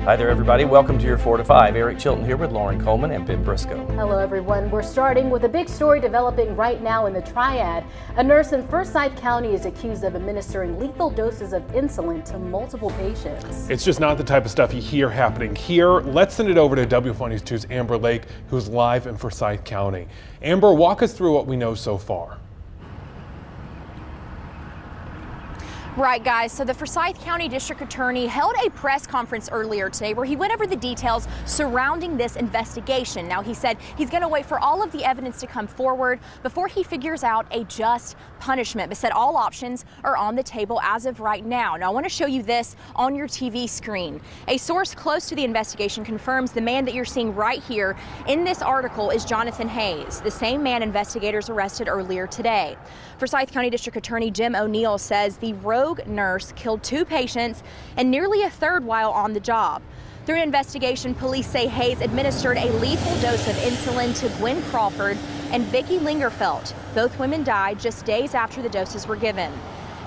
Hi there, everybody. Welcome to your 4 to 5. Eric Chilton here with Lauren Coleman and Ben Briscoe. Hello, everyone. We're starting with a big story developing right now in the Triad. A nurse in Forsyth County is accused of administering lethal doses of insulin to multiple patients. It's just not the type of stuff you hear happening here. Let's send it over to WFMY News 2's Amber Lake, who's live in Forsyth County. Amber, walk us through what we know so far. Right, guys. So the Forsyth County District Attorney held a press conference earlier today where he went over the details surrounding this investigation. Now, he said he's going to wait for all of the evidence to come forward before he figures out a just punishment, but said all options are on the table as of right now. Now, I want to show you this on your TV screen. A source close to the investigation confirms the man that you're seeing right here in this article is Johnathan Hayes, the same man investigators arrested earlier today. Forsyth County District Attorney Jim O'Neill says the rogue nurse killed 2 patients and nearly a third while on the job. Through an investigation, police say Hayes administered a lethal dose of insulin to Gwen Crawford and Vicky Lingerfelt. Both women died just days after the doses were given.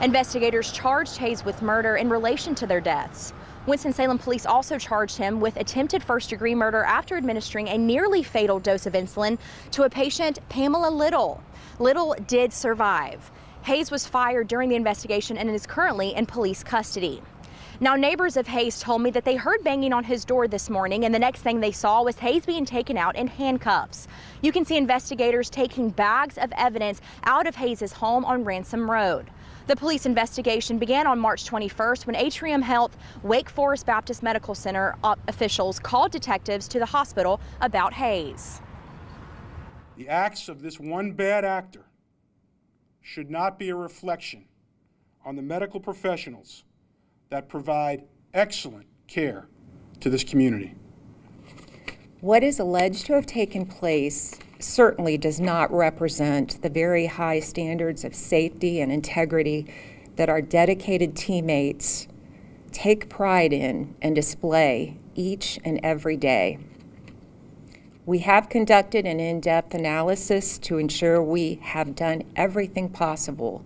Investigators charged Hayes with murder in relation to their deaths. Winston-Salem police also charged him with attempted first-degree murder after administering a nearly fatal dose of insulin to a patient, Pamela Little. Little did survive. Hayes was fired during the investigation and is currently in police custody. Now, neighbors of Hayes told me that they heard banging on his door this morning, and the next thing they saw was Hayes being taken out in handcuffs. You can see investigators taking bags of evidence out of Hayes' home on Ransom Road. The police investigation began on March 21st when Atrium Health Wake Forest Baptist Medical Center officials called detectives to the hospital about Hayes. The acts of this one bad actor should not be a reflection on the medical professionals that provide excellent care to this community. What is alleged to have taken place certainly does not represent the very high standards of safety and integrity that our dedicated teammates take pride in and display each and every day. We have conducted an in-depth analysis to ensure we have done everything possible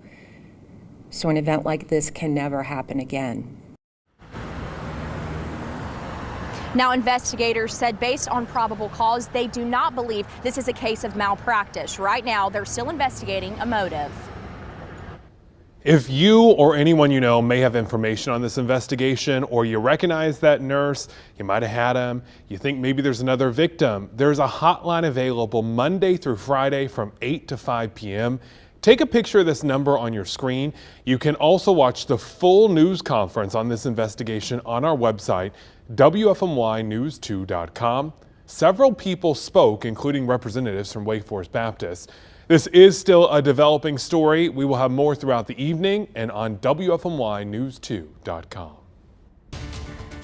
so an event like this can never happen again. Now, investigators said based on probable cause, they do not believe this is a case of malpractice. Right now, they're still investigating a motive. If you or anyone you know may have information on this investigation, or you recognize that nurse, you might have had him, you think maybe there's another victim, there's a hotline available Monday through Friday from 8 to 5 p.m. Take a picture of this number on your screen. You can also watch the full news conference on this investigation on our website, WFMYnews2.com. Several people spoke, including representatives from Wake Forest Baptist. This is still a developing story. We will have more throughout the evening and on WFMYnews2.com.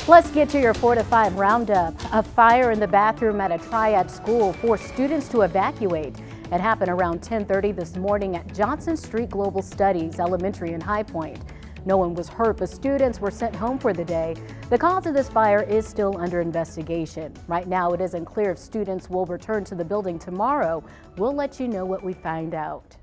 Let's get to your 4 to 5 roundup. A fire in the bathroom at a Triad school forced students to evacuate. It happened around 10:30 this morning at Johnson Street Global Studies Elementary in High Point. No one was hurt, but students were sent home for the day. The cause of this fire is still under investigation. Right now, it isn't clear if students will return to the building tomorrow. We'll let you know what we find out.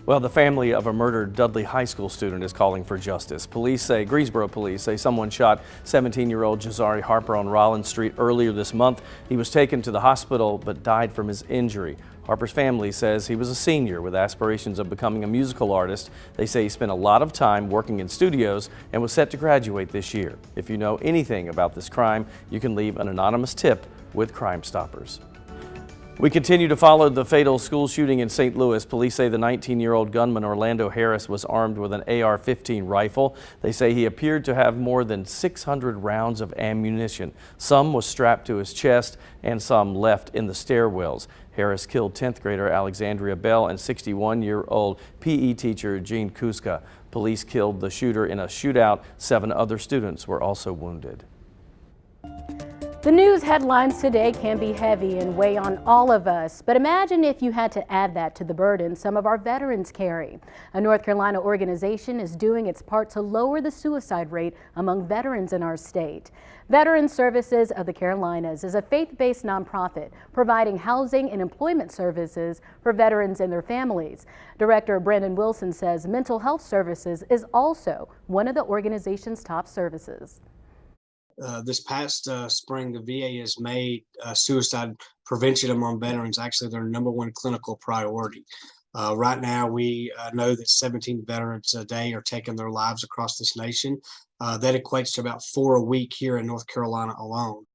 Well, the family of a murdered Dudley High School student is calling for justice. Greensboro police say someone shot 17-year-old Jazari Harper on Rollins Street earlier this month. He was taken to the hospital but died from his injury. Harper's family says he was a senior with aspirations of becoming a musical artist. They say he spent a lot of time working in studios and was set to graduate this year. If you know anything about this crime, you can leave an anonymous tip with Crime Stoppers. We continue to follow the fatal school shooting in St. Louis. Police say the 19-year-old gunman Orlando Harris was armed with an AR-15 rifle. They say he appeared to have more than 600 rounds of ammunition. Some was strapped to his chest and some left in the stairwells. Harris killed 10th grader Alexandria Bell and 61-year-old PE teacher Jean Kuska. Police killed the shooter in a shootout. 7 other students were also wounded. The news headlines today can be heavy and weigh on all of us, but imagine if you had to add that to the burden some of our veterans carry. A North Carolina organization is doing its part to lower the suicide rate among veterans in our state. Veterans Services of the Carolinas is a faith-based nonprofit providing housing and employment services for veterans and their families. Director Brandon Wilson says mental health services is also one of the organization's top services. this past spring, the VA has made suicide prevention among veterans actually their #1 clinical priority. Right now, we know that 17 veterans a day are taking their lives across this nation. That equates to about 4 a week here in North Carolina alone.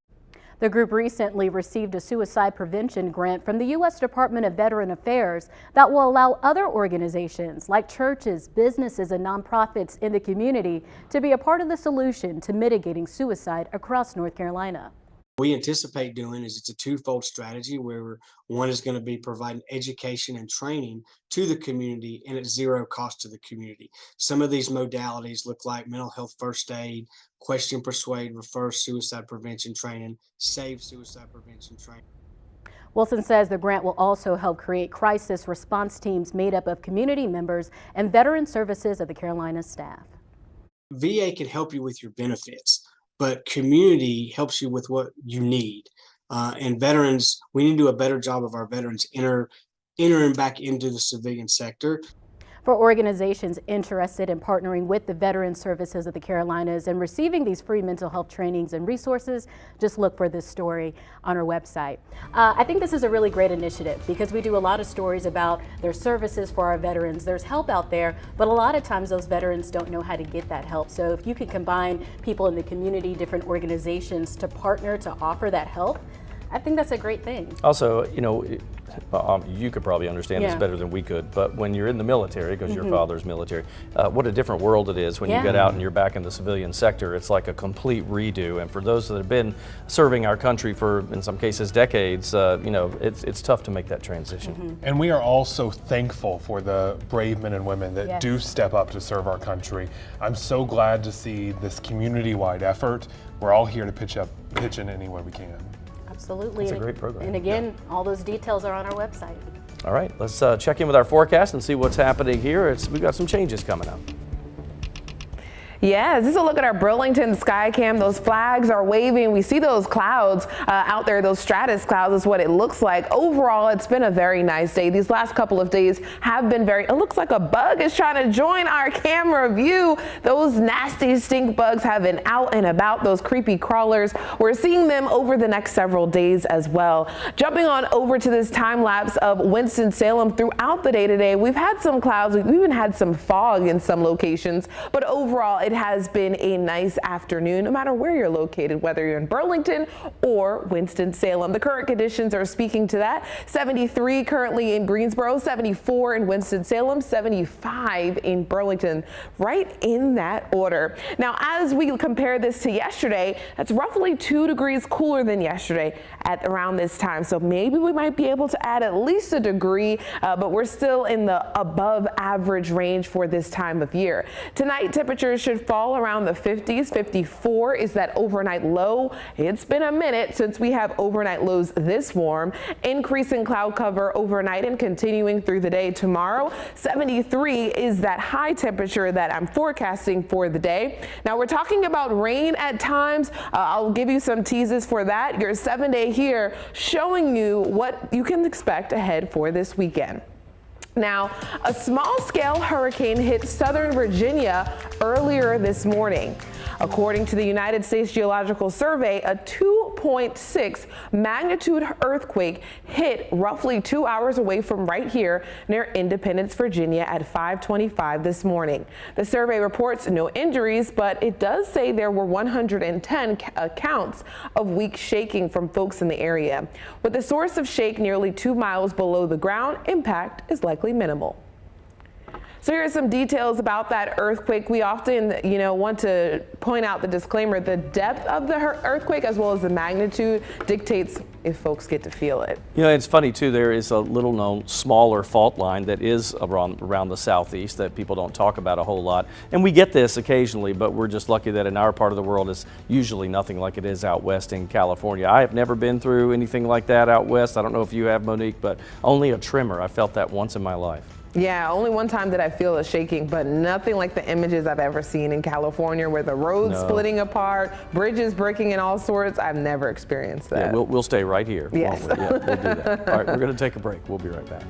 The group recently received a suicide prevention grant from the U.S. Department of Veteran Affairs that will allow other organizations like churches, businesses, and nonprofits in the community to be a part of the solution to mitigating suicide across North Carolina. We anticipate doing is it's a twofold strategy where one is going to be providing education and training to the community and at zero cost to the community. Some of these modalities look like mental health first aid, question, persuade, refer, suicide prevention training, save suicide prevention training. Wilson says the grant will also help create crisis response teams made up of community members and veteran services of the Carolinas staff. VA can help you with your benefits, but community helps you with what you need. And veterans, we need to do a better job of our veterans entering back into the civilian sector. For organizations interested in partnering with the Veteran Services of the Carolinas and receiving these free mental health trainings and resources, just look for this story on our website. I think this is a really great initiative because we do a lot of stories about their services for our veterans. There's help out there, but a lot of times those veterans don't know how to get that help. So if you could combine people in the community, different organizations to partner to offer that help, I think that's a great thing. Also, you know, you could probably understand this better than we could, but when you're in the military, because your father's military, what a different world it is when you get out and you're back in the civilian sector. It's like a complete redo. And for those that have been serving our country for, in some cases, decades, you know, it's tough to make that transition. And we are all so thankful for the brave men and women that do step up to serve our country. I'm so glad to see this community-wide effort. We're all here to pitch in any way we can. Absolutely. It's a great program. And again, all those details are on our website. All right, let's check in with our forecast and see what's happening here. We've got some changes coming up. Yeah, this is a look at our Burlington sky cam. Those flags are waving. We see those clouds out there. Those stratus clouds is what it looks like. Overall, it's been a very nice day. These last couple of days have been it looks like a bug is trying to join our camera view. Those nasty stink bugs have been out and about, those creepy crawlers. We're seeing them over the next several days as well. Jumping on over to this time lapse of Winston-Salem throughout the day today, we've had some clouds. We've even had some fog in some locations, but overall, it has been a nice afternoon, no matter where you're located, whether you're in Burlington or Winston-Salem. The current conditions are speaking to that. 73 currently in Greensboro, 74 in Winston-Salem, 75 in Burlington, right in that order. Now, as we compare this to yesterday, that's roughly 2 degrees cooler than yesterday at around this time. So maybe we might be able to add at least a degree, but we're still in the above average range for this time of year. Tonight, temperatures should fall around the 50s. 54 is that overnight low. It's been a minute since we have overnight lows this warm. Increasing cloud cover overnight and continuing through the day tomorrow. 73 is that high temperature that I'm forecasting for the day. Now we're talking about rain at times. I'll give you some teases for that. Your 7-day here showing you what you can expect ahead for this weekend. Now, a small-scale hurricane hit southern Virginia earlier this morning. According to the United States Geological Survey, a 2.6 magnitude earthquake hit roughly 2 hours away from right here near Independence, Virginia at 5:25 this morning. The survey reports no injuries, but it does say there were 110 accounts of weak shaking from folks in the area. With the source of shake nearly 2 miles below the ground, impact is likely minimal. So here are some details about that earthquake. We often, want to point out the disclaimer, the depth of the earthquake as well as the magnitude dictates if folks get to feel it. You know, it's funny too, there is a little known smaller fault line that is around the southeast that people don't talk about a whole lot. And we get this occasionally, but we're just lucky that in our part of the world it's usually nothing like it is out west in California. I have never been through anything like that out west. I don't know if you have, Monique, but only a tremor. I felt that once in my life. Yeah, only one time did I feel a shaking, but nothing like the images I've ever seen in California where the roads splitting apart, bridges breaking in all sorts. I've never experienced that. Yeah, we'll stay right here. Yes. Yeah, we'll do that. All right, we're going to take a break. We'll be right back.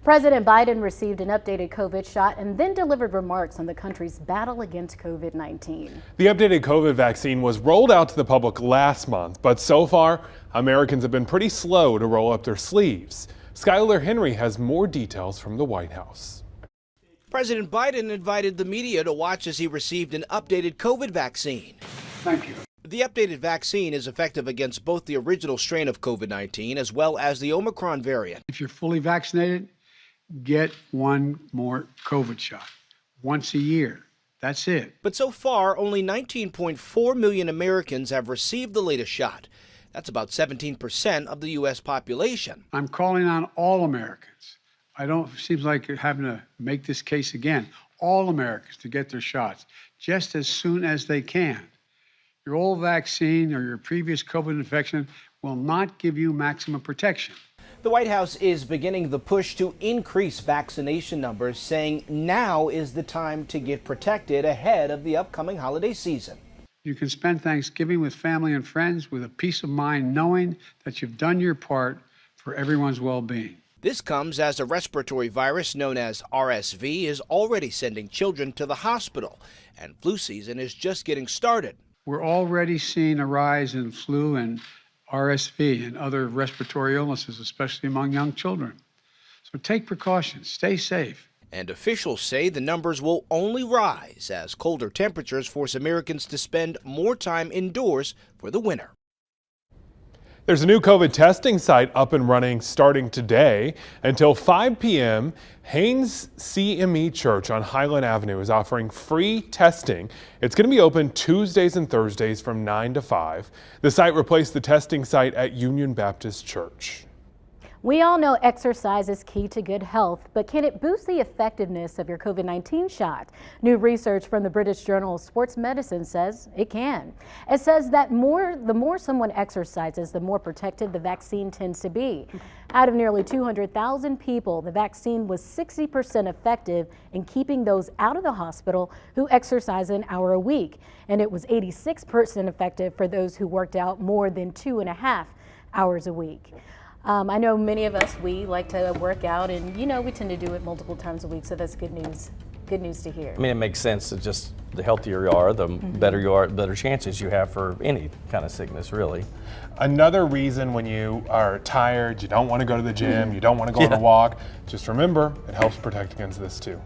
President Biden received an updated COVID shot and then delivered remarks on the country's battle against COVID-19. The updated COVID vaccine was rolled out to the public last month, but so far, Americans have been pretty slow to roll up their sleeves. Skylar Henry has more details from the White House. President Biden invited the media to watch as he received an updated COVID vaccine. Thank you. The updated vaccine is effective against both the original strain of COVID-19 as well as the Omicron variant. If you're fully vaccinated, get one more COVID shot once a year. That's it. But so far, only 19.4 million Americans have received the latest shot. That's about 17% of the U.S. population. I'm calling on all Americans. Seems like you're having to make this case again. All Americans to get their shots just as soon as they can. Your old vaccine or your previous COVID infection will not give you maximum protection. The White House is beginning the push to increase vaccination numbers, saying now is the time to get protected ahead of the upcoming holiday season. You can spend Thanksgiving with family and friends with a peace of mind knowing that you've done your part for everyone's well-being. This comes as a respiratory virus known as RSV is already sending children to the hospital, and flu season is just getting started. We're already seeing a rise in flu and RSV and other respiratory illnesses, especially among young children. So take precautions, stay safe. And officials say the numbers will only rise as colder temperatures force Americans to spend more time indoors for the winter. There's a new COVID testing site up and running starting today. Until 5 p.m., Haynes CME Church on Highland Avenue is offering free testing. It's going to be open Tuesdays and Thursdays from 9 to 5. The site replaced the testing site at Union Baptist Church. We all know exercise is key to good health, but can it boost the effectiveness of your COVID-19 shot? New research from the British Journal of Sports Medicine says it can. It says that the more someone exercises, the more protected the vaccine tends to be. Out of nearly 200,000 people, the vaccine was 60% effective in keeping those out of the hospital who exercise an hour a week, and it was 86% effective for those who worked out more than 2.5 hours a week. I know many of us, we like to work out, and we tend to do it multiple times a week, so that's good news. Good news to hear. I mean, it makes sense. It's just the healthier you are, the better you are, the better chances you have for any kind of sickness, really. Another reason when you are tired, you don't want to go to the gym, you don't want to go on a walk, just remember it helps protect against this too.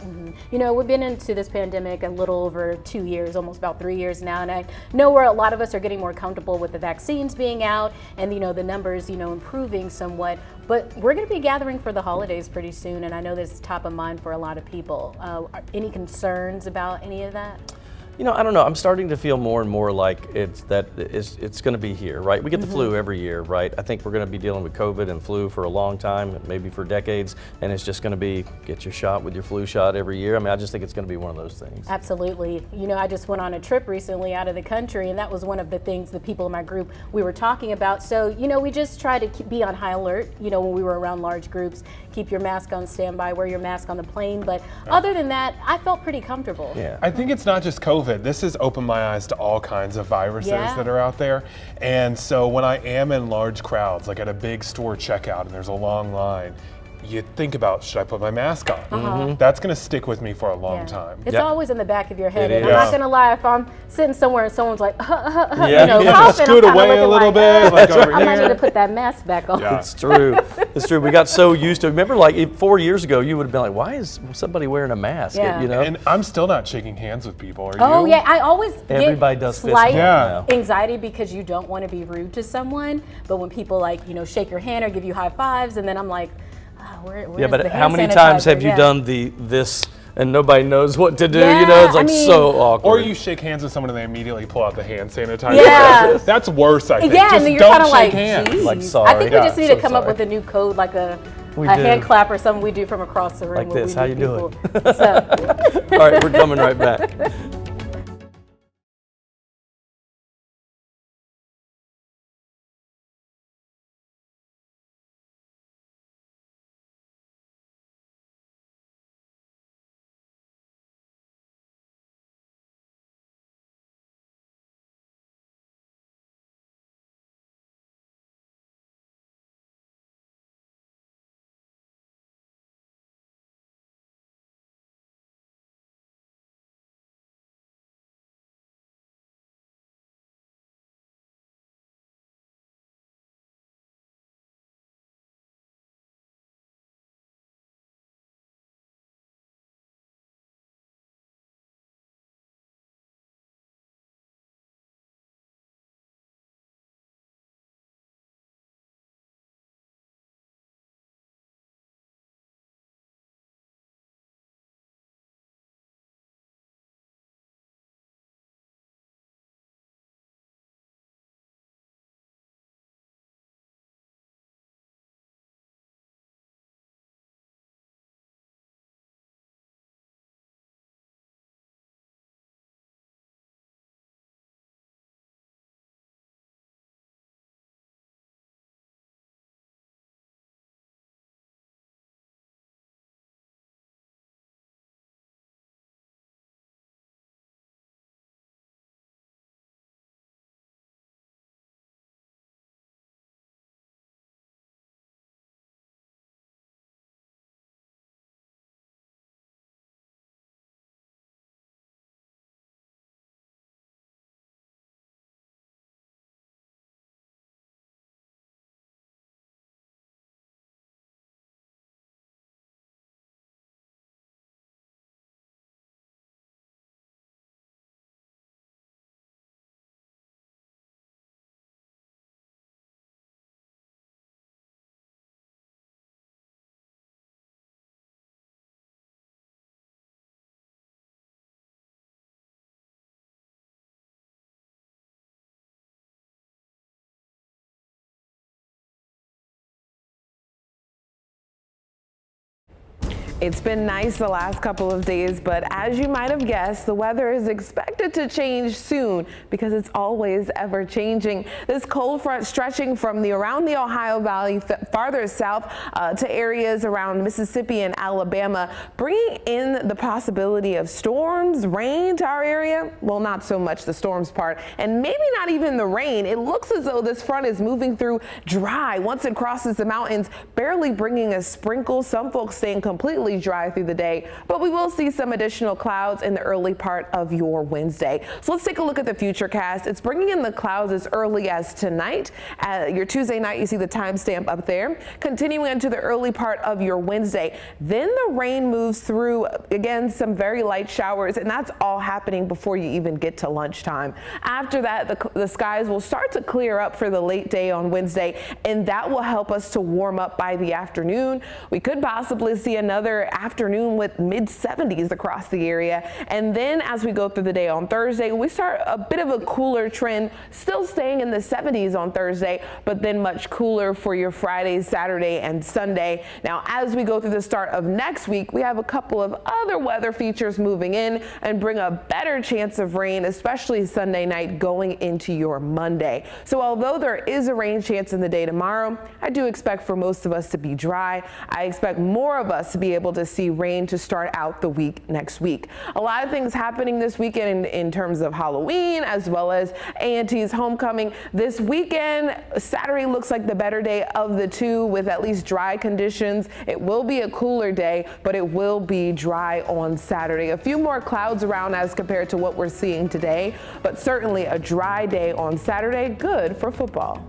We've been into this pandemic a little over 2 years, almost about 3 years now, and I know where a lot of us are getting more comfortable with the vaccines being out and the numbers improving somewhat. But we're going to be gathering for the holidays pretty soon, and I know this is top of mind for a lot of people. Any concerns about any of that? I don't know. I'm starting to feel more and more like it's going to be here, right? We get the flu every year, right? I think we're going to be dealing with COVID and flu for a long time, maybe for decades, and it's just going to be get your shot with your flu shot every year. I mean, I just think it's going to be one of those things. Absolutely. I just went on a trip recently out of the country, and that was one of the things the people in my group we were talking about. So, we just try to be on high alert, when we were around large groups. Keep your mask on standby, wear your mask on the plane. But other than that, I felt pretty comfortable. Yeah. I think it's not just COVID. This has opened my eyes to all kinds of viruses that are out there. And so when I am in large crowds, like at a big store checkout and there's a long line, you think about, should I put my mask on? That's going to stick with me for a long time. It's always in the back of your head. And It I'm not is. going to lie, if I'm sitting somewhere and someone's like, coughing, scoot away a little bit, like over I might need here. to put that mask back on. It's true. It's true. We got so used to it. Remember, like 4 years ago, you would have been like, why is somebody wearing a mask? And I'm still not shaking hands with people. Are you? Oh, yeah. I always Everybody get does fist slight bump now. anxiety because you don't want to be rude to someone. But when people shake your hand or give you high fives, and then I'm like, where's but the how hand many times sanitizer? have you done this and nobody knows what to do? Yeah, It's like so awkward. Or you shake hands with someone and they immediately pull out the hand sanitizer. Yeah. That's worse, I think. Yeah, Just and then you're don't kind of shake like, hands. geez. Like, sorry. I think we just need so to come up sorry. with a new code, like a We hand do. clap or something we do from across the room. Like when this, we how meet you doing? people. So. All right, we're coming right back. It's been nice the last couple of days, but as you might have guessed, the weather is expected to change soon because it's always ever changing. This cold front stretching from around the Ohio Valley farther south to areas around Mississippi and Alabama, bringing in the possibility of storms, rain to our area. Well, not so much the storms part, and maybe not even the rain. It looks as though this front is moving through dry once it crosses the mountains, barely bringing a sprinkle. Some folks staying completely dry through the day, but we will see some additional clouds in the early part of your Wednesday. So let's take a look at the futurecast. It's bringing in the clouds as early as tonight. Your Tuesday night, you see the timestamp up there. Continuing into the early part of your Wednesday. Then the rain moves through, again, some very light showers, and that's all happening before you even get to lunchtime. After that, the skies will start to clear up for the late day on Wednesday, and that will help us to warm up by the afternoon. We could possibly see another afternoon with mid-70s across the area. And then as we go through the day on Thursday, we start a bit of a cooler trend, still staying in the 70s on Thursday, but then much cooler for your Friday, Saturday, and Sunday. Now, as we go through the start of next week, we have a couple of other weather features moving in and bring a better chance of rain, especially Sunday night going into your Monday. So although there is a rain chance in the day tomorrow, I do expect for most of us to be dry. I expect more of us to be able to see rain to start out the week next week. A lot of things happening this weekend in terms of Halloween as well as A&T's homecoming. This weekend, Saturday looks like the better day of the two with at least dry conditions. It will be a cooler day, but it will be dry on Saturday. A few more clouds around as compared to what we're seeing today, but certainly a dry day on Saturday, good for football.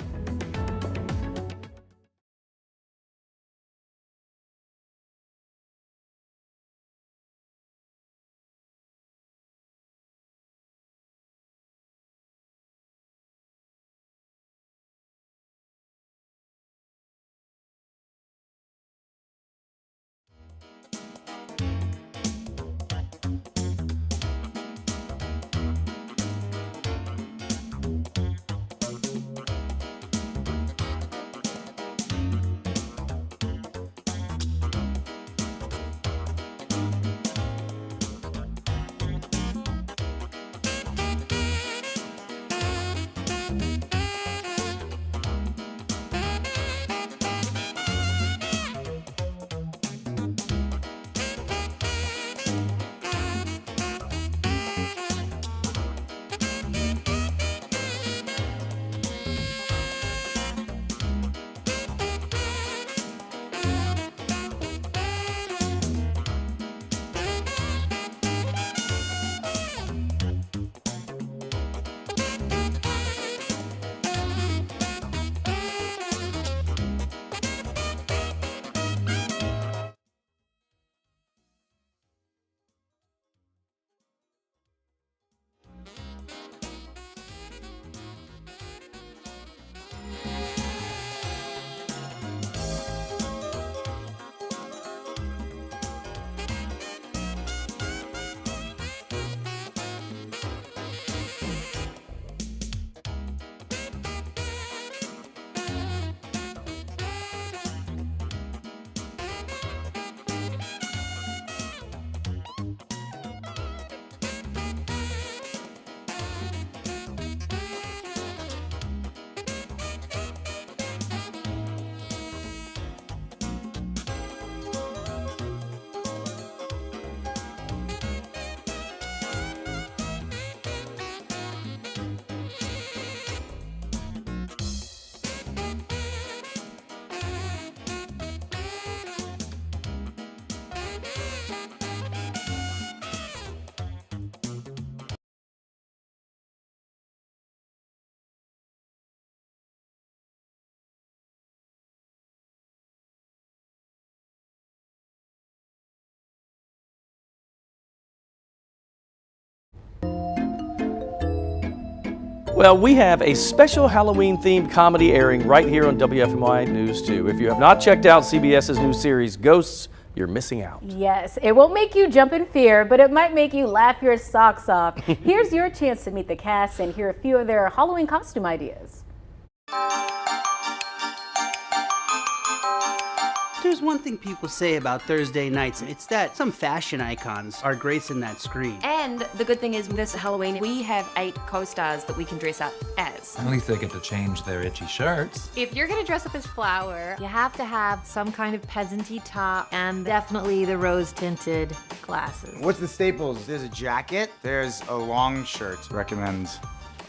Well, we have a special Halloween-themed comedy airing right here on WFMY News 2. If you have not checked out CBS's new series, Ghosts, you're missing out. Yes, it won't make you jump in fear, but it might make you laugh your socks off. Here's your chance to meet the cast and hear a few of their Halloween costume ideas. There's one thing people say about Thursday nights, and it's that some fashion icons are gracing that screen. And the good thing is this Halloween, we have 8 co-stars that we can dress up as. At least they get to change their itchy shirts. If you're gonna dress up as Flower, you have to have some kind of peasanty top and definitely the rose-tinted glasses. What's the staples? There's a jacket, there's a long shirt. Recommend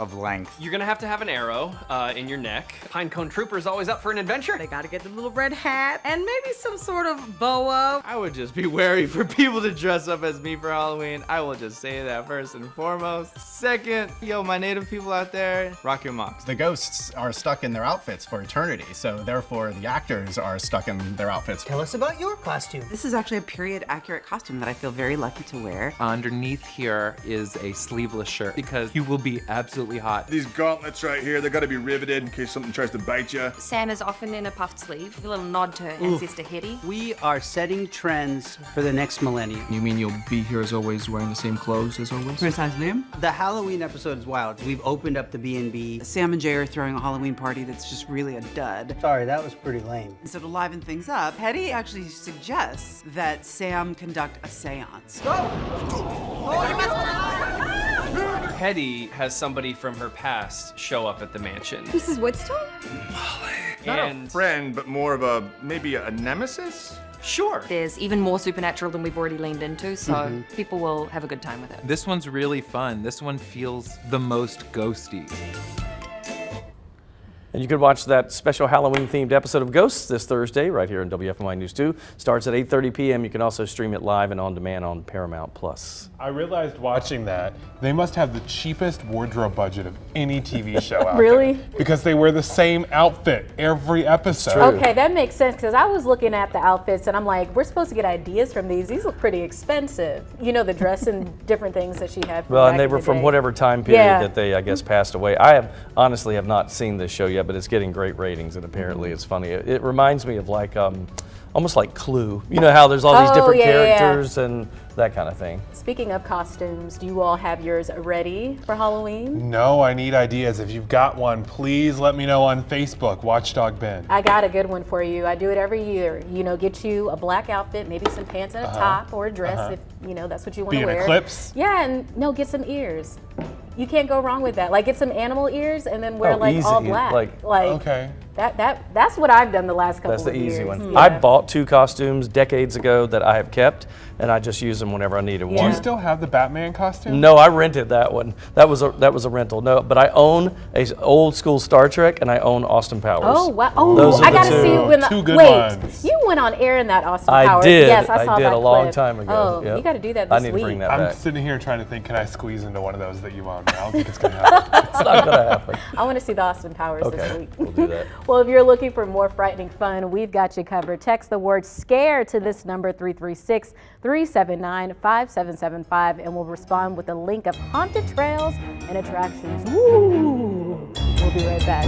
of length. You're gonna have to have an arrow in your neck. Pinecone Trooper's always up for an adventure. They gotta get the little red hat and maybe some sort of boa. I would just be wary for people to dress up as me for Halloween. I will just say that first and foremost. Second, yo, my native people out there, rock your mocks. The ghosts are stuck in their outfits for eternity, so therefore the actors are stuck in their outfits. Tell us about your costume. This is actually a period-accurate costume that I feel very lucky to wear. Underneath here is a sleeveless shirt because you will be absolutely hot. These gauntlets right here, they gotta be riveted in case something tries to bite you. Sam is often in a puffed sleeve, a little nod to her ancestor Hetty. We are setting trends for the next millennium. You mean you'll be here as always, wearing the same clothes as always? Precisely. The Halloween episode is wild. We've opened up the B&B. Sam and Jay are throwing a Halloween party that's just really a dud. Sorry, that was pretty lame. So to liven things up, Hetty actually suggests that Sam conduct a seance. Hetty has somebody from her past show up at the mansion. Mrs. Woodstone? Not a friend, but more of maybe a nemesis? Sure. There's even more supernatural than we've already leaned into, so people will have a good time with it. This one's really fun. This one feels the most ghosty. And you can watch that special Halloween-themed episode of Ghosts this Thursday right here on WFMY News 2. Starts at 8:30 p.m. You can also stream it live and on demand on Paramount+. I realized watching that, they must have the cheapest wardrobe budget of any TV show out Really? there. Because they wear the same outfit every episode. Okay, that makes sense because I was looking at the outfits and I'm like, we're supposed to get ideas from these. These look pretty expensive. You know, the dress and different things that she had. Well, and they were from whatever time period that they, I guess, passed away. I honestly have not seen this show yet, but it's getting great ratings and apparently it's funny. It reminds me of like, almost like Clue. You know how there's all these different characters and that kind of thing. Speaking of costumes, do you all have yours ready for Halloween? No, I need ideas. If you've got one, please let me know on Facebook, Watchdog Ben. I got a good one for you. I do it every year. You know, get you a black outfit, maybe some pants and a top or a dress if, you know, that's what you want to wear. Be an eclipse? Yeah, and no, get some ears. You can't go wrong with that. Like get some animal ears and then wear like all black. Like okay. That's what I've done the last couple of years. That's the easy one. Yeah. I bought 2 costumes decades ago that I have kept, and I just use them whenever I needed one. Do you still have the Batman costume? No, I rented that one. That was a rental. No, but I own a old school Star Trek, and I own Austin Powers. Oh wow! Oh, those are I gotta see when two good wait. ones. You went on air in that Austin I Powers. did. Yes, I saw did that a long clip. time ago. Oh, Yep. you got to do that this I need week. to bring that I'm back. sitting here trying to think, can I squeeze into one of those that you own? I don't think it's gonna happen. It's not gonna happen. I want to see the Austin Powers this Okay, week. we'll do that. Well, if you're looking for more frightening fun, we've got you covered. Text the word SCARE to this number 336-379-5775 and we'll respond with a link of haunted trails and attractions. Woo! We'll be right back.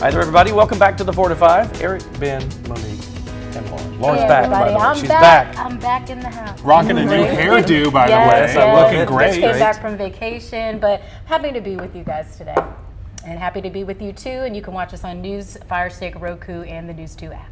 Hi there, everybody. Welcome back to the 4 to 5. Eric, Ben, Monique, and Lauren. Lauren's Hey, back, by the way. I'm She's back. back. I'm back in the house. Rocking a new hairdo, by the way. Yes. Looking great. Just came back from vacation, but happy to be with you guys today. And happy to be with you too. And you can watch us on News, Fire Stick, Roku, and the News 2 app.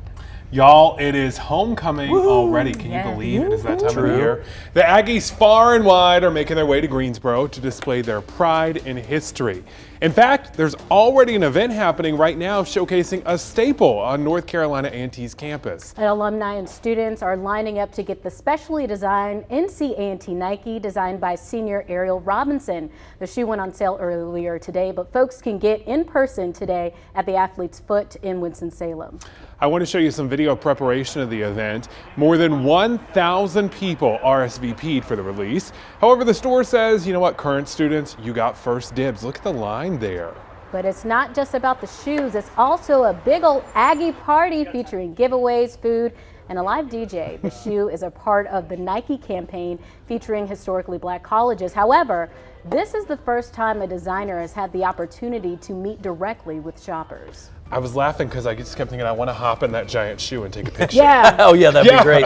Y'all, it is homecoming already. Can you believe it is that time of the year? The Aggies far and wide are making their way to Greensboro to display their pride in history. In fact, there's already an event happening right now showcasing a staple on North Carolina A&T's campus. And alumni and students are lining up to get the specially designed NC A&T Nike designed by senior Ariel Robinson. The shoe went on sale earlier today, but folks can get in person today at the Athlete's Foot in Winston-Salem. I want to show you some video preparation of the event. More than 1,000 people RSVP'd for the release. However, the store says, you know what, current students, you got first dibs. Look at the line there. But it's not just about the shoes. It's also a big old Aggie party featuring giveaways, food, and a live DJ. The shoe is a part of the Nike campaign featuring historically black colleges. However, this is the first time a designer has had the opportunity to meet directly with shoppers. I was laughing because I just kept thinking I want to hop in that giant shoe and take a picture. Yeah. Oh yeah, that'd be great.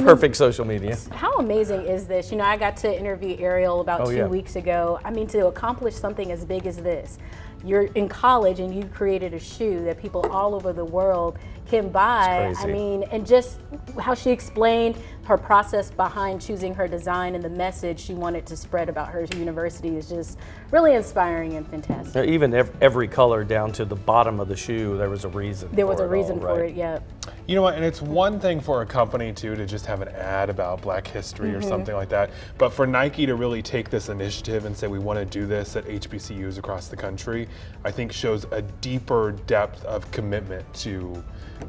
Perfect social media. How amazing is this? You know, I got to interview Ariel about 2 weeks ago. I mean, to accomplish something as big as this, you're in college and you created a shoe that people all over the world can buy. I mean, and just how she explained her process behind choosing her design and the message she wanted to spread about her university is just really inspiring and fantastic. Even every color down to the bottom of the shoe, there was a reason. There was a reason for it, yeah. You know what, and it's one thing for a company too to just have an ad about Black history or something like that, but for Nike to really take this initiative and say we want to do this at HBCUs across the country, I think shows a deeper depth of commitment to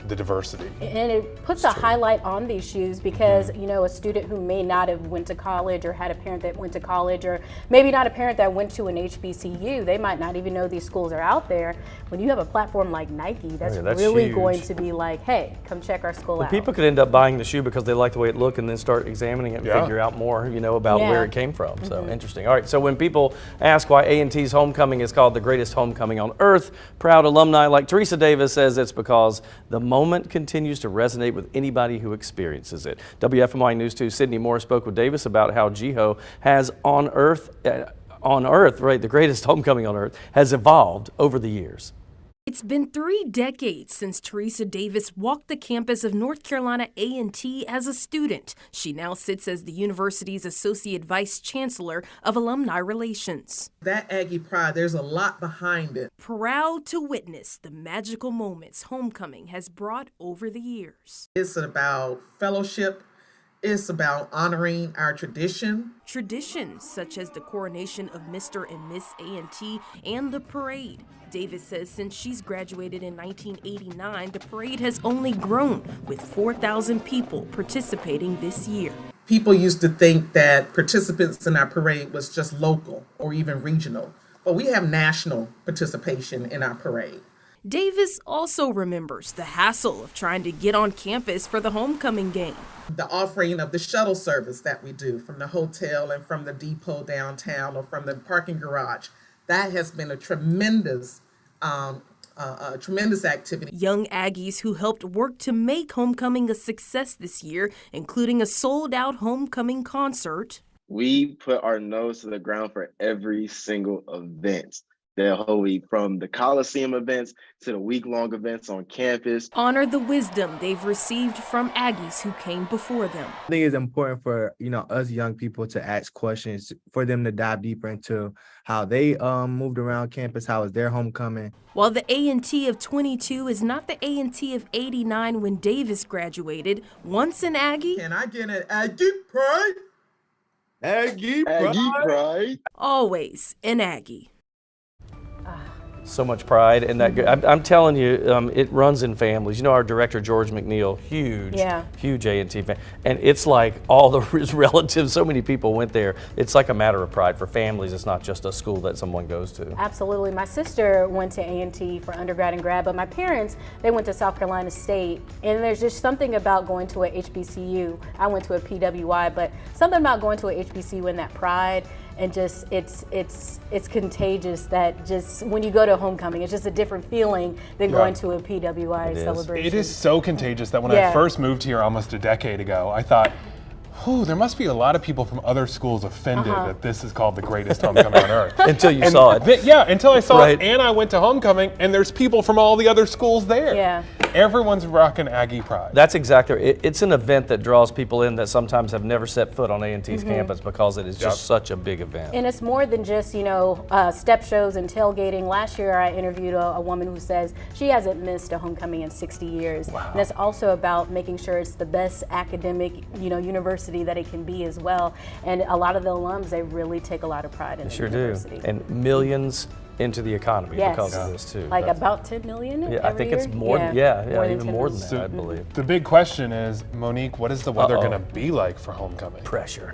the diversity. And it puts a highlight on these shoes because, you know, a student who may not have went to college or had a parent that went to college, or maybe not a parent that went to an HBCU, they might not even know these schools are out there. When you have a platform like Nike, that's really huge. Going to be like, hey, come check our school out. People could end up buying the shoe because they like the way it looked and then start examining it and figure out more, you know, about where it came from. So interesting. All right, so when people ask why A&T's homecoming is called the greatest homecoming on earth, proud alumni like Teresa Davis says it's because the moment continues to resonate with anybody who experiences it. WFMY News 2 Sydney Moore spoke with Davis about how GHO has on earth, right, the greatest homecoming on earth, has evolved over the years. It's been 3 decades since Teresa Davis walked the campus of North Carolina A&T as a student. She now sits as the university's Associate Vice Chancellor of Alumni Relations. That Aggie pride, there's a lot behind it. Proud to witness the magical moments homecoming has brought over the years. It's about fellowship. It's about honoring our tradition. Traditions such as the coronation of Mr. and Miss A&T and the parade. Davis says since she's graduated in 1989, the parade has only grown, with 4,000 people participating this year. People used to think that participants in our parade was just local or even regional, but we have national participation in our parade. Davis also remembers the hassle of trying to get on campus for the homecoming game. The offering of the shuttle service that we do from the hotel and from the depot downtown or from the parking garage, that has been a tremendous activity. Young Aggies who helped work to make homecoming a success this year, including a sold-out homecoming concert. We put our nose to the ground for every single event. The whole week, from the Coliseum events to the week-long events on campus. Honor the wisdom they've received from Aggies who came before them. I think it's important for, us young people to ask questions, for them to dive deeper into how they moved around campus, how was their homecoming. While the A&T of 22 is not the A&T of 89 when Davis graduated, once an Aggie. Can I get an Aggie pride? Aggie pride. Always an Aggie. So much pride, and that I'm telling you, it runs in families. You know, our director George McNeil, huge A&T fan, and it's like all the relatives. So many people went there. It's like a matter of pride for families. It's not just a school that someone goes to. Absolutely. My sister went to A&T for undergrad and grad, but my parents, they went to South Carolina State, and there's just something about going to a HBCU. I went to a PWI, but something about going to a HBCU and that pride. And just it's contagious that just when you go to to homecoming. It's just a different feeling than going to a PWI celebration. It is so contagious that when I first moved here almost a decade ago, I thought, there must be a lot of people from other schools offended that this is called the greatest homecoming on earth. Until you saw it. Until I saw it, and I went to homecoming, and there's people from all the other schools there. Yeah. Everyone's rocking Aggie pride. That's exactly right. It's an event that draws people in that sometimes have never set foot on A&T's campus because it is just such a big event. And it's more than just, step shows and tailgating. Last year I interviewed a woman who says she hasn't missed a homecoming in 60 years. Wow. And it's also about making sure it's the best academic, university that it can be as well. And a lot of the alums, they really take a lot of pride in the university. And millions into the economy because of this too. Like about 10 million every I think it's year? more than, even more than that, So I believe. The big question is, Monique, what is the weather going to be like for homecoming? Pressure.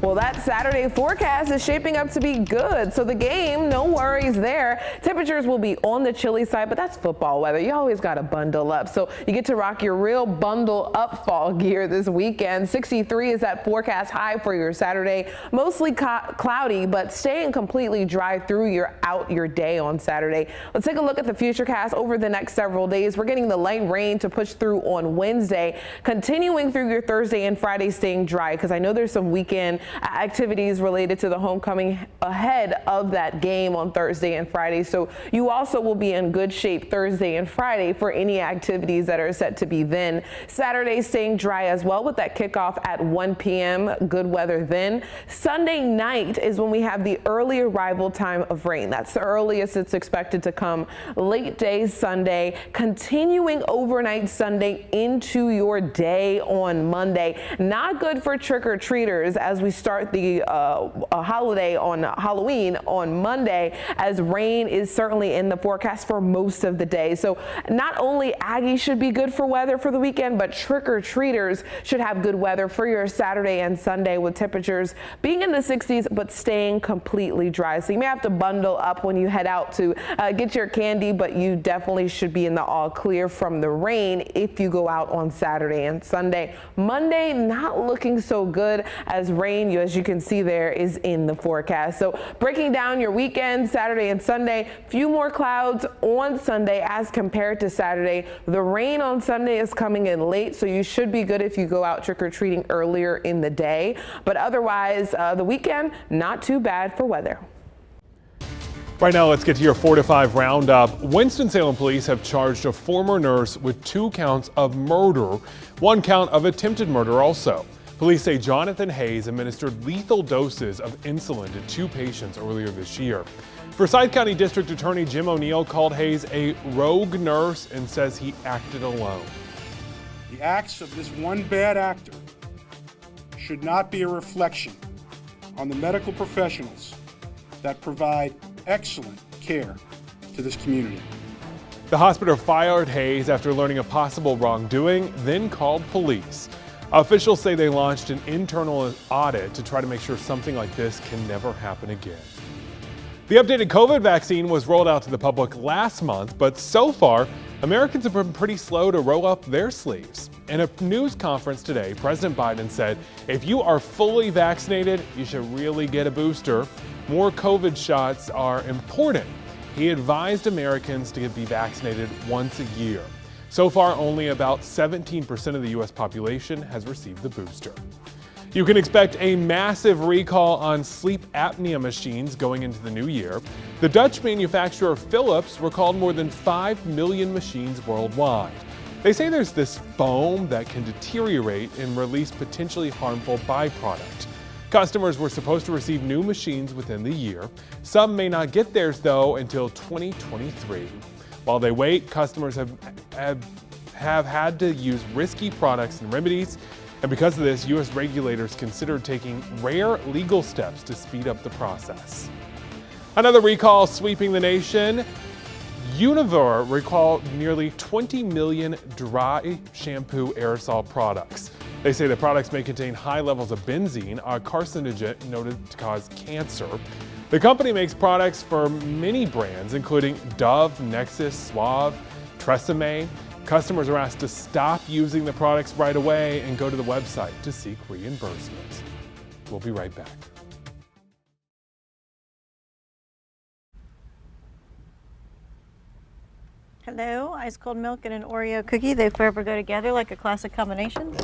Well, that Saturday forecast is shaping up to be good. So the game, no worries there. Temperatures will be on the chilly side, but that's football weather. You always got to bundle up. So you get to rock your real bundle up fall gear this weekend. 63 is that forecast high for your Saturday. Mostly cloudy, but staying completely dry through your day on Saturday. Let's take a look at the futurecast over the next several days. We're getting the light rain to push through on Wednesday, continuing through your Thursday and Friday, staying dry because I know there's some weekend activities related to the homecoming ahead of that game on Thursday and Friday. So you also will be in good shape Thursday and Friday for any activities that are set to be then. Saturday staying dry as well with that kickoff at 1 p.m. Good weather then. Sunday night is when we have the early arrival time of rain. That's the earliest it's expected to come. Late day Sunday, continuing overnight Sunday into your day on Monday. Not good for trick-or-treaters as we start the holiday on Halloween on Monday, as rain is certainly in the forecast for most of the day. So not only Aggies should be good for weather for the weekend, but trick-or-treaters should have good weather for your Saturday and Sunday with temperatures being in the 60s but staying completely dry. So you may have to bundle up when you head out to get your candy, but you definitely should be in the all clear from the rain if you go out on Saturday and Sunday. Monday, not looking so good as rain, as you can see there, is in the forecast. So breaking down your weekend, Saturday and Sunday, few more clouds on Sunday as compared to Saturday. The rain on Sunday is coming in late, so you should be good if you go out trick-or-treating earlier in the day. But otherwise, the weekend, not too bad for weather. Right now, let's get to your 4 to 5 roundup. Winston-Salem police have charged a former nurse with 2 counts of murder, 1 count of attempted murder also. Police say Johnathan Hayes administered lethal doses of insulin to 2 patients earlier this year. Forsyth County District Attorney Jim O'Neill called Hayes a rogue nurse and says he acted alone. The acts of this one bad actor should not be a reflection on the medical professionals that provide excellent care to this community. The hospital fired Hayes after learning of possible wrongdoing, then called police. Officials say they launched an internal audit to try to make sure something like this can never happen again. The updated COVID vaccine was rolled out to the public last month, but so far, Americans have been pretty slow to roll up their sleeves. In a news conference today, President Biden said, if you are fully vaccinated, you should really get a booster. More COVID shots are important. He advised Americans to be vaccinated once a year. So far, only about 17% of the U.S. population has received the booster. You can expect a massive recall on sleep apnea machines going into the new year. The Dutch manufacturer Philips recalled more than 5 million machines worldwide. They say there's this foam that can deteriorate and release potentially harmful byproduct. Customers were supposed to receive new machines within the year. Some may not get theirs, though, until 2023. While they wait, customers have had to use risky products and remedies. And because of this, U.S. regulators considered taking rare legal steps to speed up the process. Another recall sweeping the nation. Unilever recalled nearly 20 million dry shampoo aerosol products. They say the products may contain high levels of benzene, a carcinogen noted to cause cancer. The company makes products for many brands, including Dove, Nexus, Suave, Tresemme. Customers are asked to stop using the products right away and go to the website to seek reimbursement. We'll be right back. Hello, ice cold milk and an Oreo cookie. They forever go together like a classic combination.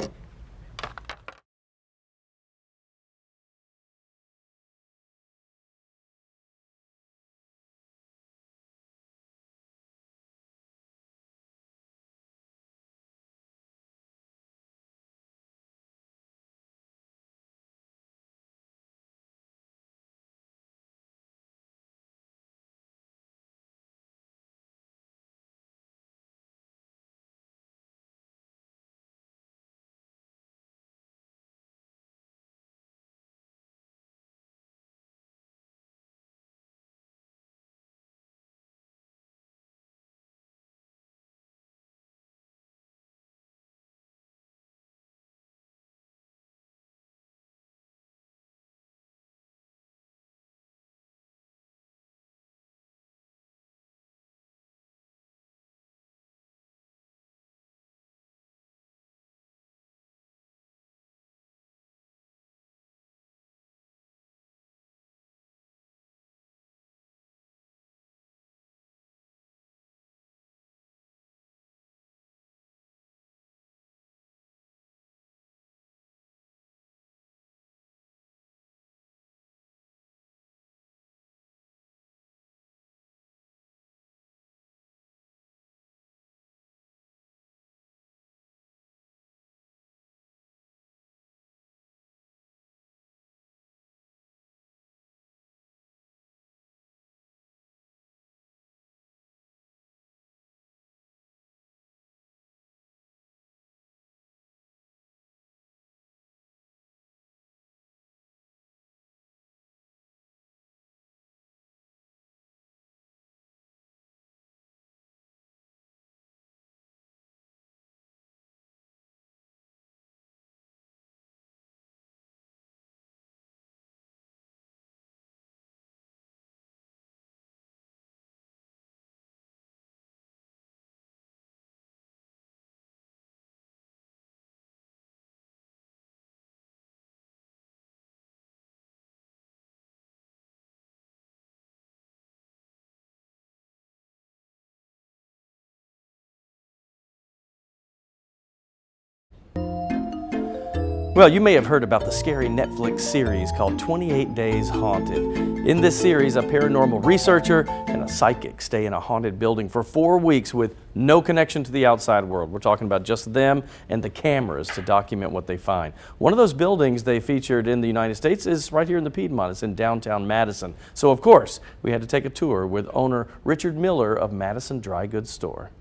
Well, you may have heard about the scary Netflix series called 28 Days Haunted. In this series, a paranormal researcher and a psychic stay in a haunted building for 4 weeks with no connection to the outside world. We're talking about just them and the cameras to document what they find. One of those buildings they featured in the United States is right here in the Piedmont. It's in downtown Madison. So, of course, we had to take a tour with owner Richard Miller of Madison Dry Goods Store.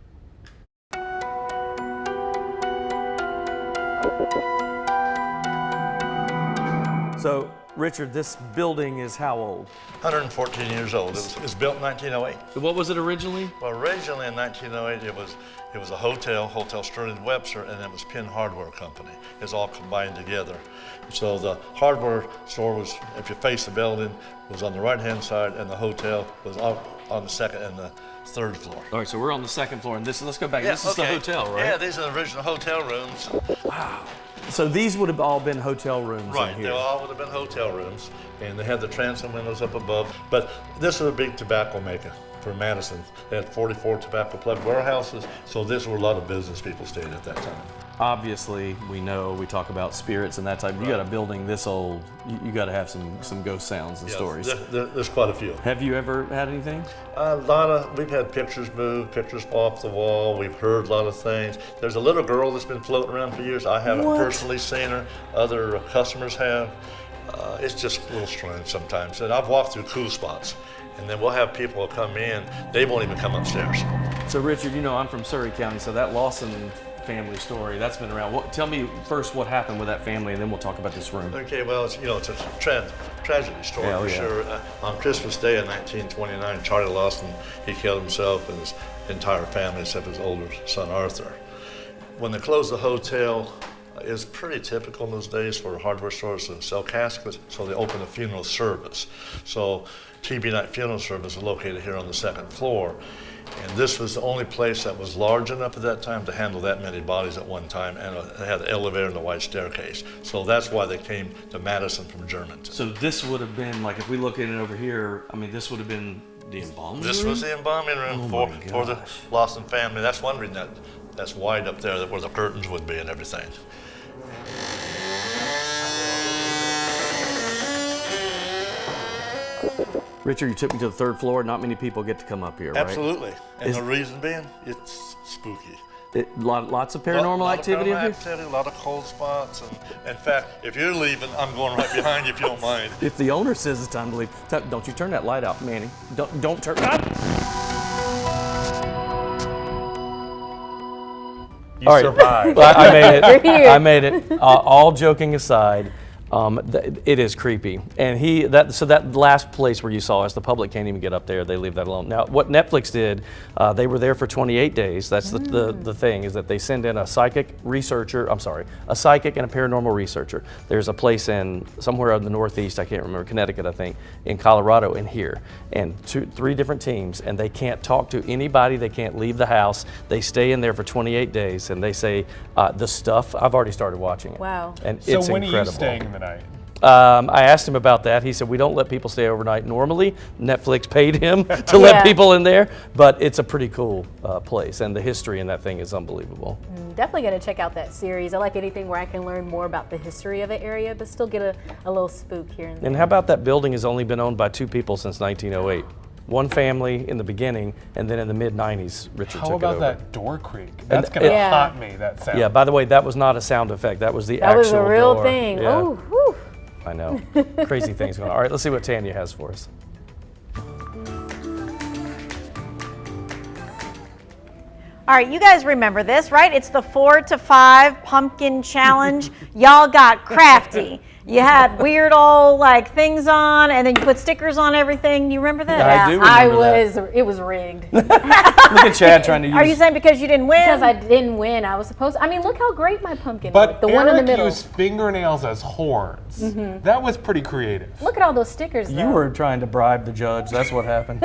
So, Richard, this building is how old? 114 years old. It was built in 1908. What was it originally? Well, originally in 1908, it was a Hotel Sterling Webster, and it was Penn Hardware Company. It's all combined together. So the hardware store was, if you face the building, was on the right-hand side, and the hotel was on the second and the third floor. All right, so we're on the second floor, and let's go back. Yeah, this is the hotel, right? Yeah, these are the original hotel rooms. Wow. So these would have all been hotel rooms right, in here. They all would have been hotel rooms, and they had the transom windows up above. But this was a big tobacco maker for Madison. They had 44 tobacco plug warehouses, so this were a lot of business people stayed at that time. Obviously, we talk about spirits and that type. Right. You got a building this old, you got to have some ghost sounds and stories. There's quite a few. Have you ever had anything? We've had pictures moved, pictures fall off the wall. We've heard a lot of things. There's a little girl that's been floating around for years. I haven't personally seen her. Other customers have. It's just a little strange sometimes. And I've walked through cool spots. And then we'll have people come in, they won't even come upstairs. So Richard, I'm from Surrey County, so that Lawson family story, that's been around. Tell me first what happened with that family, and then we'll talk about this room. Okay, well, it's a tragedy story for sure. On Christmas Day in 1929, Charlie Lawson, he killed himself and his entire family except his older son, Arthur. When they closed the hotel, it was pretty typical in those days for hardware stores to sell caskets, so they opened a funeral service. So TB Night Funeral Service is located here on the second floor. And this was the only place that was large enough at that time to handle that many bodies at one time, and it had an elevator and a wide staircase. So that's why they came to Madison from Germantown. So this would have been, like if we look at it over here, this would have been The embalming This room? was the embalming room for the Lawson family. That's one reason that's wide up there, where the curtains would be and everything. Richard, you took me to the 3rd floor. Not many people get to come up here, right? Absolutely. And the reason being, it's spooky. Lots of paranormal activity up here? Activity, a lot of cold spots. And in fact, if you're leaving, I'm going right behind you if you don't mind. If the owner says it's time to leave, don't you turn that light out, Manny. Don't turn it up. You survived. I made it. I made it. All joking aside, it is creepy. And so that last place where you saw us, the public can't even get up there. They leave that alone. Now, what Netflix did, they were there for 28 days. That's the thing, is that they send in a psychic and a paranormal researcher. There's a place somewhere in the Northeast, I can't remember, Connecticut, I think, in Colorado, and here. And 3 different teams, and they can't talk to anybody. They can't leave the house. They stay in there for 28 days, and they say the stuff. I've already started watching it. Wow. And So it's when incredible. are you staying the night? I asked him about that. He said, we don't let people stay overnight normally. Netflix paid him to let people in there, but it's a pretty cool place, and the history in that thing is unbelievable. Definitely going to check out that series. I like anything where I can learn more about the history of an area, but still get a little spook here and there. And how about that building has only been owned by 2 people since 1908? One family in the beginning, and then in the mid-90s, Richard took it over. How about that door creak? That's going to haunt me, that sound. Yeah, by the way, that was not a sound effect. That was the actual door. That was a real thing. Yeah. Oh, whew. I know. Crazy things going on. All right, let's see what Tanya has for us. All right, you guys remember this, right? It's the 4 to 5 pumpkin challenge. Y'all got crafty. You had weird old things on, and then you put stickers on everything. You remember that? I do remember that. It was rigged. Look at Chad trying to use. Are you saying because you didn't win? Because I didn't win. I was supposed. I mean, look how great my pumpkin But looked. The one in the middle. used fingernails as horns. That was pretty creative. Look at all those stickers, though. You were trying to bribe the judge. That's what happened.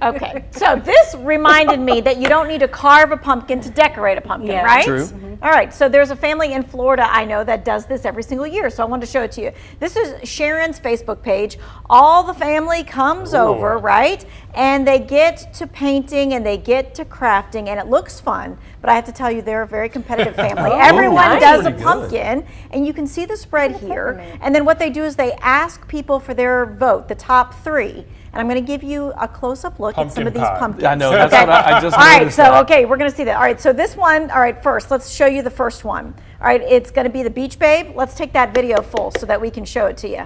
Okay, so this reminded me that you don't need to carve a pumpkin to decorate a pumpkin, right? True. All right, so there's a family in Florida I know that does this every single year, so I wanted to show it to you. This is Sharon's Facebook page. All the family comes over, right? And they get to painting and they get to crafting, and it looks fun, but I have to tell you, they're a very competitive family. Everyone does a pumpkin, and you can see the spread here. And then what they do is they ask people for their vote, the top 3. And I'm going to give you a close-up look at some of these pumpkins. I know, that's what I just All right, noticed so, that. okay, we're going to see that. All right, so this one, all right, first, let's show you the first one. All right, it's going to be the Beach Babe. Let's take that video full so that we can show it to you.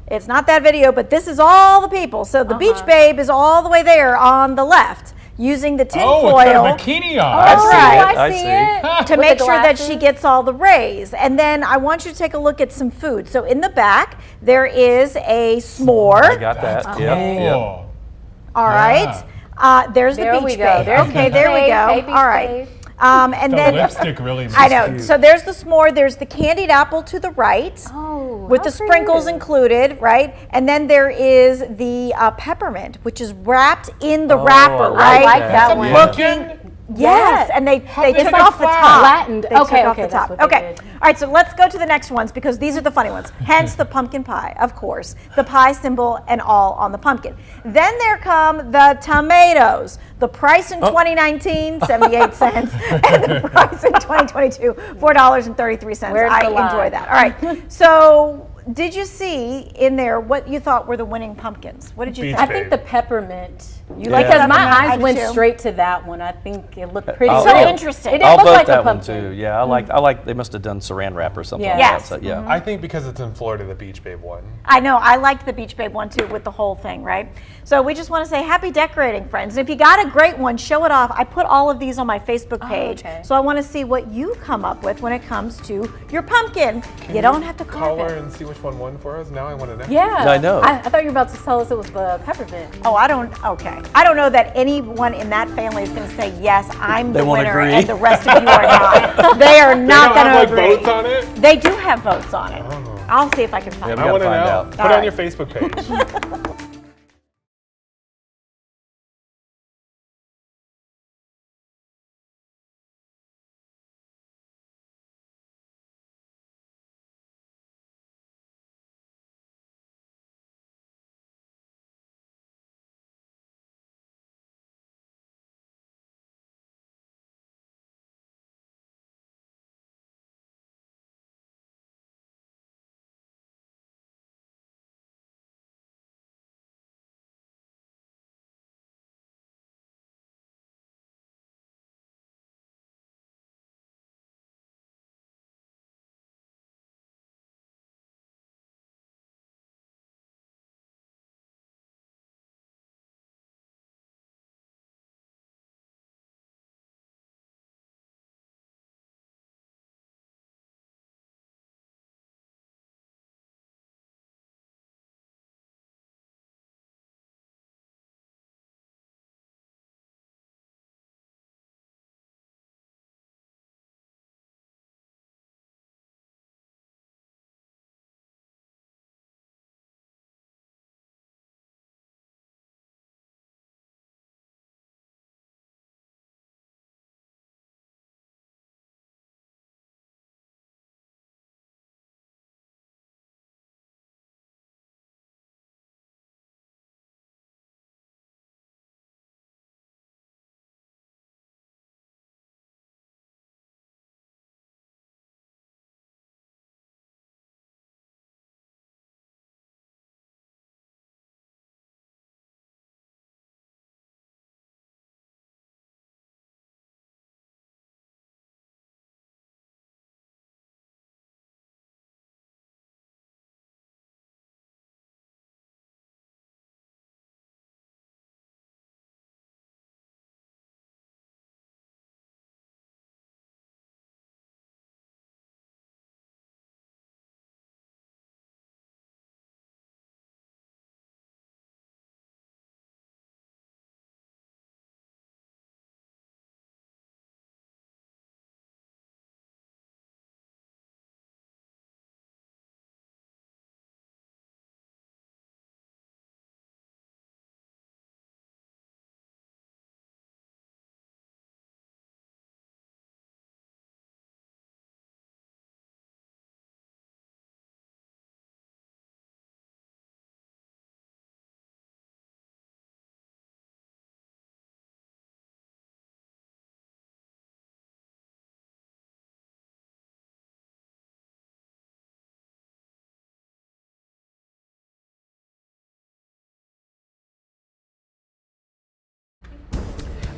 It's not that video, but this is all the people. So the Beach Babe is all the way there on the left, using the tin foil. Oh, it's got a bikini on. That's right. I see it. To make sure that she gets all the rays. And then I want you to take a look at some food. So in the back, there is a s'more. I got that. Yep. All right. There's the Beach Babe. Okay, there we go. All right. And the then lipstick really makes I know. cute. So there's the s'more. There's the candied apple to the right, with the sprinkles included, right? And then there is the peppermint, which is wrapped in the wrapper, right? I like that one. Looking. Yes, and they took like off the top. flattened. They took Okay, off okay, the top. that's what they Okay. did. All right, so let's go to the next ones because these are the funny ones. Hence the pumpkin pie, of course. The pie symbol and all on the pumpkin. Then there come the tomatoes. The price in 2019, 78 cents, and the price in 2022, $4.33. Where's I the lie? enjoy that. All right, so did you see in there what you thought were the winning pumpkins? What did you think? I think the peppermint. You like Because the my peppermint? I eyes do went too. straight to that one. I think it looked pretty. So interesting. It didn't I'll look vote like that a one pumpkin. too. Yeah, I like. They must have done Saran wrap or something. Yeah. Like Yes. that. So, yeah. I think because it's in Florida, the Beach Babe won. I know, I liked the Beach Babe one too with the whole thing, right? So we just want to say happy decorating, friends. And if you got a great one, show it off. I put all of these on my Facebook page. okay. So I want to see what you come up with when it comes to your pumpkin. You don't have to carve Color it. and see which one won for us. Now I want to know. Yeah. I know. I thought you were about to tell us it was the peppermint. Oh, I don't know that anyone in that family is going to say, yes, I'm They the won't winner agree. and the rest of you are not. They are not They going don't to have, agree. votes on it? They do have votes on it. Oh. I'll see if I can find Yeah, it. we I want to gotta know. find out. Put All it on right. your Facebook page.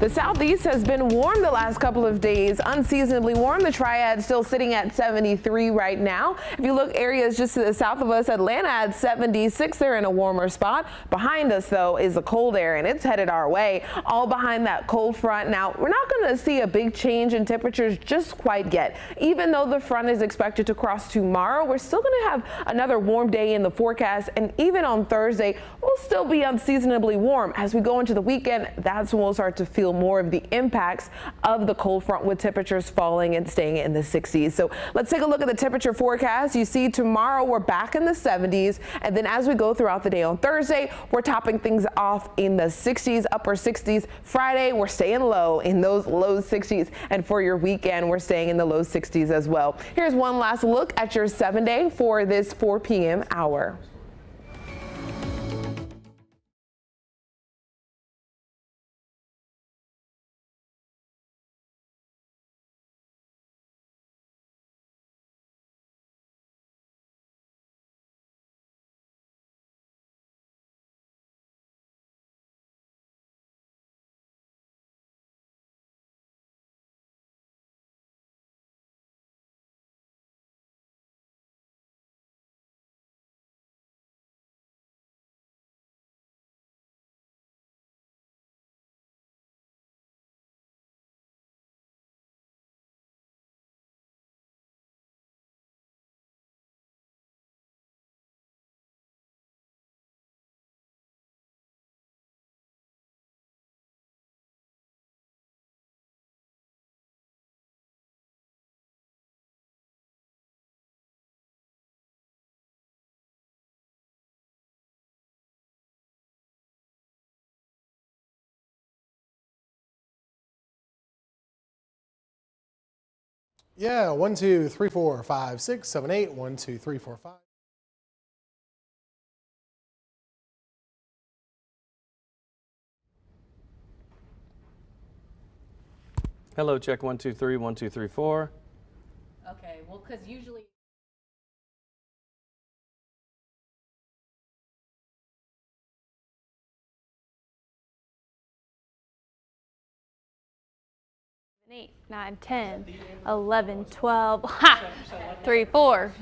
The southeast has been warm the last couple of days, unseasonably warm. The triad still sitting at 73 right now. If you look areas just to the south of us, Atlanta at 76. They're in a warmer spot. Behind us, though, is the cold air, and it's headed our way, all behind that cold front. Now, we're not going to see a big change in temperatures just quite yet. Even though the front is expected to cross tomorrow, we're still going to have another warm day in the forecast, and even on Thursday, we'll still be unseasonably warm. As we go into the weekend, that's when we'll start to feel more of the impacts of the cold front, with temperatures falling and staying in the 60s. So let's take a look at the temperature forecast. You see tomorrow we're back in the 70s, and then as we go throughout the day on Thursday, we're topping things off in the 60s, upper 60s. Friday, we're staying low in those low 60s, and for your weekend, we're staying in the low 60s as well. Here's one last look at your 7-day for this 4 p.m. hour. Yeah, 1, 2, 3, 4, 5, 6, 7, 8. 1, 2, 3, 4, 5. Hello, check 1, 2, 3, 1, 2, 3, 4. Okay, well, because usually. Eight, 9, 10, 11, 12, ha! 3, 4.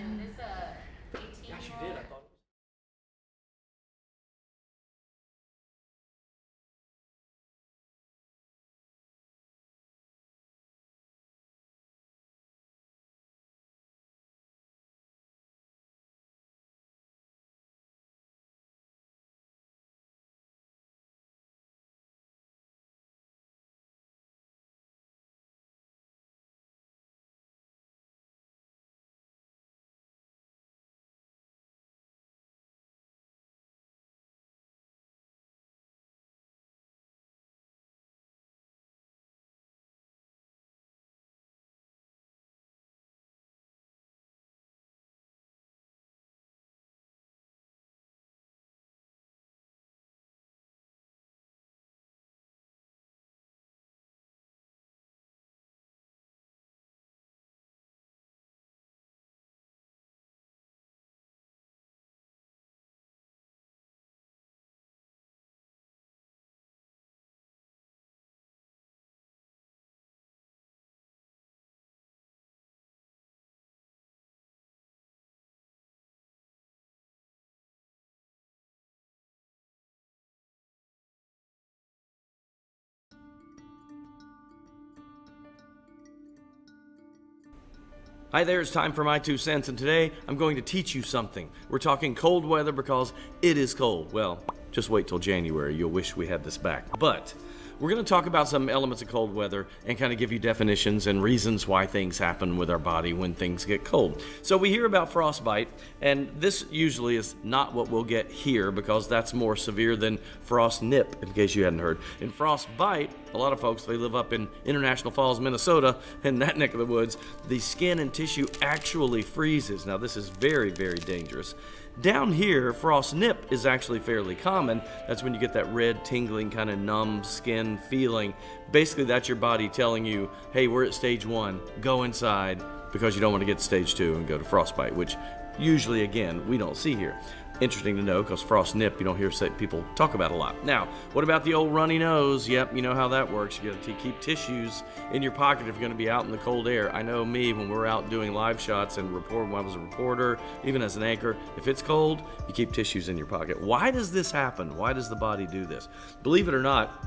Hi there, it's time for my 2 cents, and today I'm going to teach you something. We're talking cold weather because it is cold. Well, just wait till January, you'll wish we had this back. But we're going to talk about some elements of cold weather and kind of give you definitions and reasons why things happen with our body when things get cold. So we hear about frostbite, and this usually is not what we'll get here because that's more severe than frost nip, in case you hadn't heard. In frostbite, a lot of folks, they live up in International Falls, Minnesota, in that neck of the woods, the skin and tissue actually freezes. Now this is very, very dangerous. Down here, frost nip is actually fairly common. That's when you get that red, tingling, kind of numb skin feeling. Basically, that's your body telling you, hey, we're at stage 1, go inside, because you don't want to get to stage 2 and go to frostbite, which usually, again, we don't see here. Interesting to know, because frost nip, you don't hear people talk about a lot. Now, what about the old runny nose? Yep, you know how that works. You got to keep tissues in your pocket if you're going to be out in the cold air. I know me, when we're out doing live shots and when I was a reporter, even as an anchor, if it's cold, you keep tissues in your pocket. Why does this happen? Why does the body do this? Believe it or not,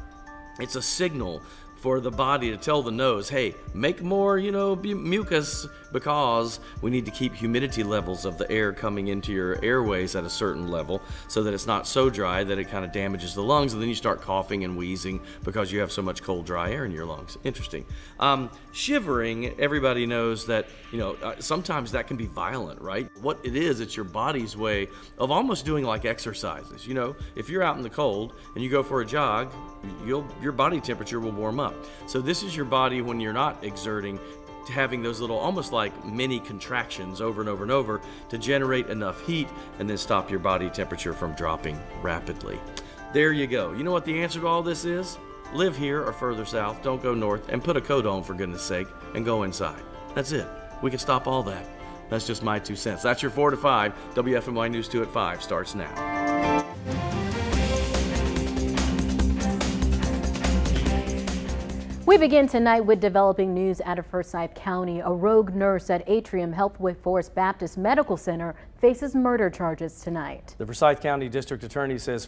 it's a signal for the body to tell the nose, hey, make more, mucus, because we need to keep humidity levels of the air coming into your airways at a certain level so that it's not so dry that it kind of damages the lungs, and then you start coughing and wheezing because you have so much cold, dry air in your lungs. Interesting. Shivering, everybody knows that, sometimes that can be violent, right? What it is, it's your body's way of almost doing like exercises. If you're out in the cold and you go for a jog, your body temperature will warm up. So this is your body, when you're not exerting, having those little, almost like mini contractions over and over and over to generate enough heat and then stop your body temperature from dropping rapidly. There you go. You know what the answer to all this is? Live here or further south, don't go north, and put a coat on, for goodness sake, and go inside. That's it. We can stop all that. That's just my 2 cents. That's your 4 to 5. WFMY News 2 at 5 starts now. We begin tonight with developing news out of Forsyth County. A rogue nurse at Atrium Health Force Baptist Medical Center faces murder charges tonight. The Forsyth County District Attorney says